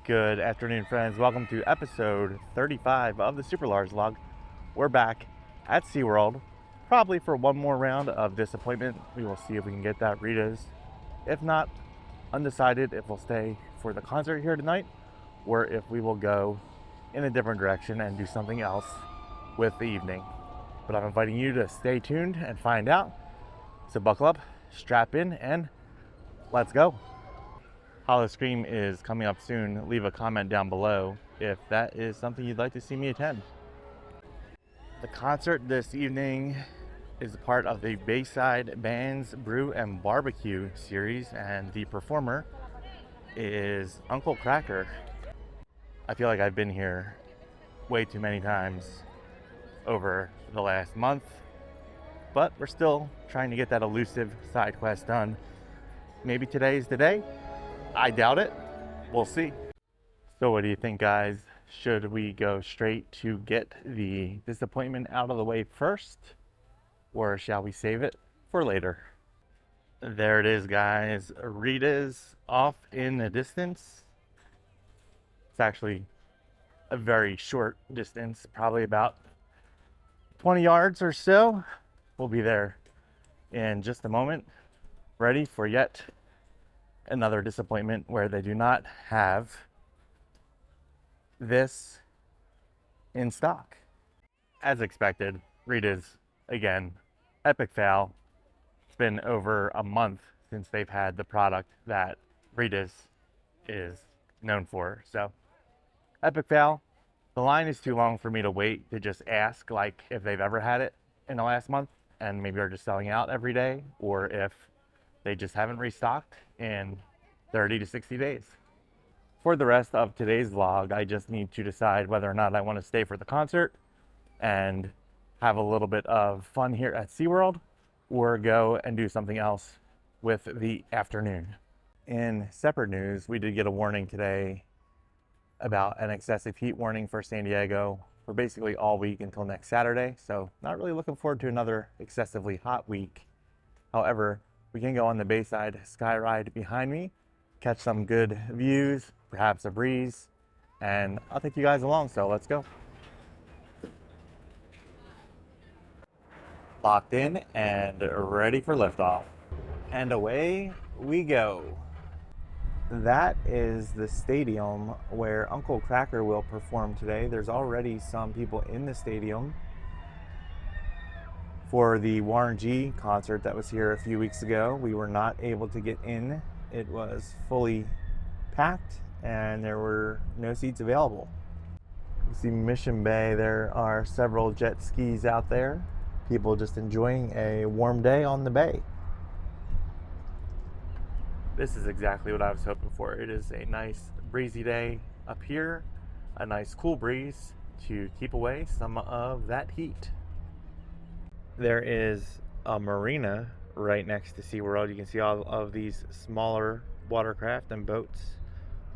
Good afternoon, friends. Welcome to episode 35 of the SuperLarz vlog. We're back at SeaWorld, probably for one more round of disappointment. We will see if we can get that Rita's. If not, undecided if we'll stay for the concert here tonight or if we will go in a different direction and do something else with the evening. But I'm inviting you to stay tuned and find out. So buckle up, strap in, and let's go. Hollow Scream is coming up soon. Leave a comment down below if that is something you'd like to see me attend. The concert this evening is a part of the Bayside Bands Brew and Barbecue series, and the performer is Uncle Kracker. I feel like I've been here way too many times over the last month, but we're still trying to get that elusive side quest done. Maybe today's the day. I doubt it. We'll see. So what do you think, guys? Should we go straight to get the disappointment out of the way first, or shall we save it for later? There it is, guys. Rita's off in the distance. It's actually a very short distance, probably about 20 yards or so. We'll be there in just a moment, ready for yet another disappointment where they do not have this in stock. As expected, Rita's, again, epic fail. It's been over a month since they've had the product that Rita's is known for. So, epic fail. The line is too long for me to wait to just ask, like, if they've ever had it in the last month and maybe are just selling out every day, or if they just haven't restocked in 30 to 60 days. For the rest of today's vlog, I just need to decide whether or not I want to stay for the concert and have a little bit of fun here at SeaWorld, or go and do something else with the afternoon. In separate news, we did get a warning today about an excessive heat warning for San Diego for basically all week until next Saturday. So not really looking forward to another excessively hot week. However, we can go on the Bayside Sky Ride behind me, catch some good views, perhaps a breeze, and I'll take you guys along, so let's go. Locked in and ready for liftoff. And away we go. That is the stadium where Uncle Kracker will perform today. There's already some people in the stadium for the Warren G concert that was here a few weeks ago. We were not able to get in. It was fully packed and there were no seats available. You see Mission Bay, there are several jet skis out there. People just enjoying a warm day on the bay. This is exactly what I was hoping for. It is a nice breezy day up here, a nice cool breeze to keep away some of that heat. There is a marina right next to SeaWorld. You can see all of these smaller watercraft and boats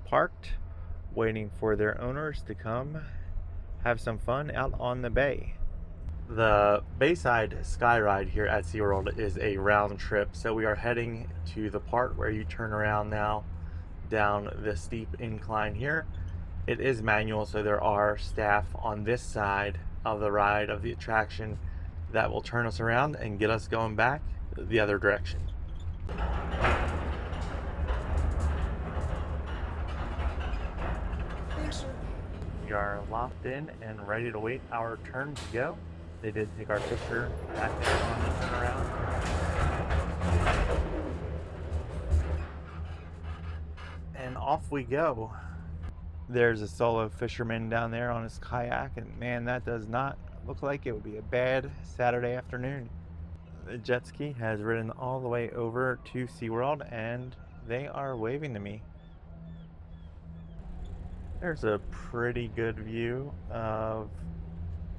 parked, waiting for their owners to come have some fun out on the bay. The Bayside Sky Ride here at SeaWorld is a round trip, so we are heading to the part where you turn around now down the steep incline here. It is manual, so there are staff on this side of the ride, of the attraction, that will turn us around and get us going back the other direction. We are locked in and ready to wait our turn to go. They did take our picture back there on the turnaround. And off we go. There's a solo fisherman down there on his kayak, and man, that does not look like it would be a bad Saturday afternoon. The jet ski has ridden all the way over to SeaWorld and they are waving to me. There's a pretty good view of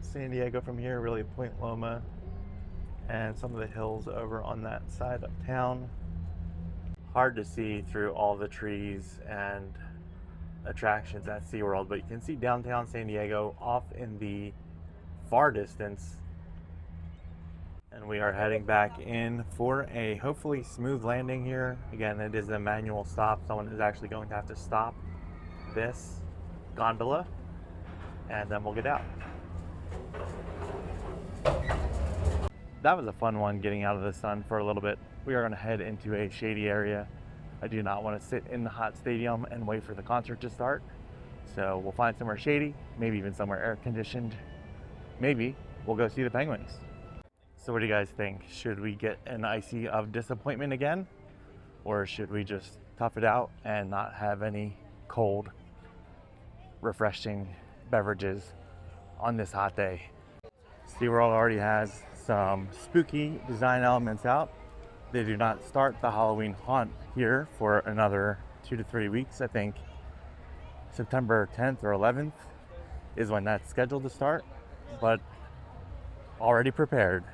San Diego from here, really Point Loma and some of the hills over on that side of town. Hard to see through all the trees and attractions at SeaWorld, but you can see downtown San Diego off in the far distance. And we are heading back in for a hopefully smooth landing here. Again, it is a manual stop. Someone is actually going to have to stop this gondola, and then we'll get out. That was a fun one, getting out of the sun for a little bit. We are going to head into a shady area. I do not want to sit in the hot stadium and wait for the concert to start. So we'll find somewhere shady, maybe even somewhere air conditioned. Maybe we'll go see the Penguins. So what do you guys think? Should we get an icy of disappointment again? Or should we just tough it out and not have any cold, refreshing beverages on this hot day? SeaWorld already has some spooky design elements out. They do not start the Halloween haunt here for another 2 to 3 weeks. I think September 10th or 11th is when that's scheduled to start, but already prepared.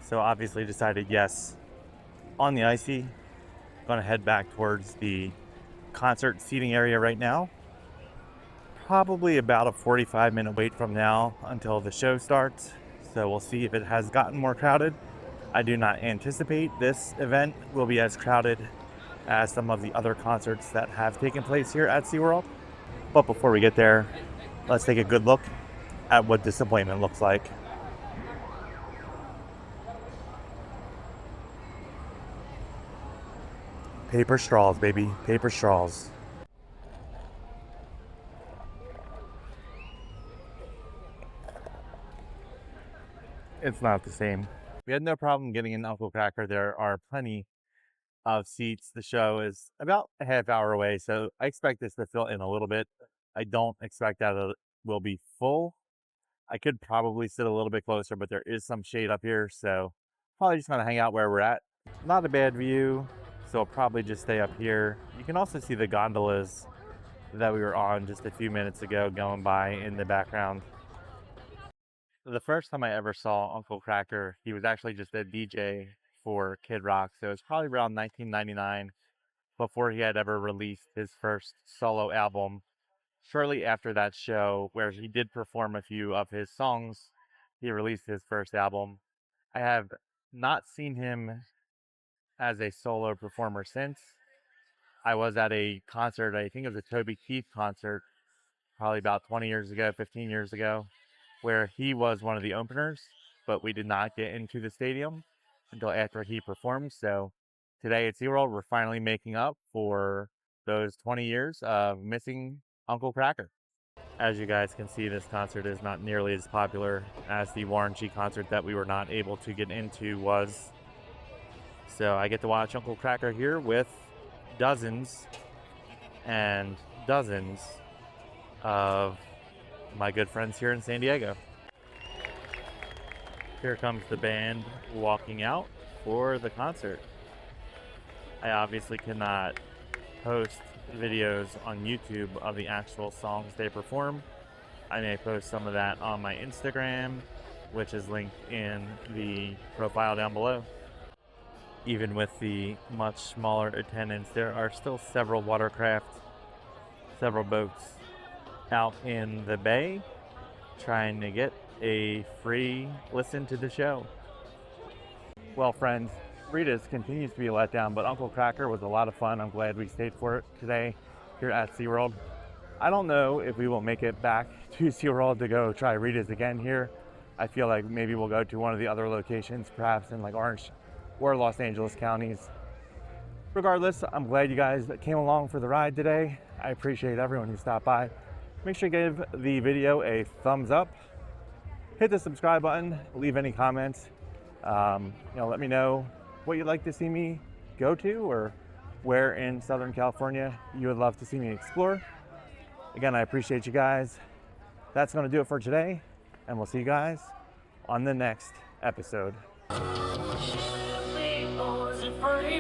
So obviously decided yes on the icy. Gonna head back towards the concert seating area right now. Probably about a 45-minute wait from now until the show starts. So we'll see if it has gotten more crowded. I do not anticipate this event will be as crowded as some of the other concerts that have taken place here at SeaWorld. But before we get there, let's take a good look at what disappointment looks like. Paper straws, baby. Paper straws. It's not the same. We had no problem getting in Uncle Kracker. There are plenty of seats. The show is about a half hour away, so I expect this to fill in a little bit. I don't expect that it will be full. I could probably sit a little bit closer, but there is some shade up here, so probably just gonna hang out where we're at. Not a bad view. So I'll probably just stay up here. You can also see the gondolas that we were on just a few minutes ago going by in the background. The first time I ever saw Uncle Kracker, he was actually just a DJ for Kid Rock. So it was probably around 1999 before he had ever released his first solo album. Shortly after that show, where he did perform a few of his songs, he released his first album. I have not seen him as a solo performer since. I was at a concert, I think it was a Toby Keith concert, probably about 20 years ago, 15 years ago, where he was one of the openers, but we did not get into the stadium until after he performed. So today at SeaWorld, we're finally making up for those 20 years of missing Uncle Kracker. As you guys can see, this concert is not nearly as popular as the Warren G concert that we were not able to get into was. So I get to watch Uncle Kracker here with dozens and dozens of my good friends here in San Diego. Here comes the band walking out for the concert. I obviously cannot post videos on YouTube of the actual songs they perform. I may post some of that on my Instagram, which is linked in the profile down below. Even with the much smaller attendance, there are still several watercraft, several boats out in the bay trying to get a free listen to the show. Well, friends, Rita's continues to be a letdown, but Uncle Kracker was a lot of fun. I'm glad we stayed for it today here at SeaWorld. I don't know if we will make it back to SeaWorld to go try Rita's again here. I feel like maybe we'll go to one of the other locations, perhaps in like Orange or Los Angeles counties. Regardless, I'm glad you guys came along for the ride today. I appreciate everyone who stopped by. Make sure you give the video a thumbs up, hit the subscribe button, leave any comments. Let me know what you'd like to see me go to or where in Southern California you would love to see me explore. Again, I appreciate you guys. That's going to do it for today, and we'll see you guys on the next episode. Pretty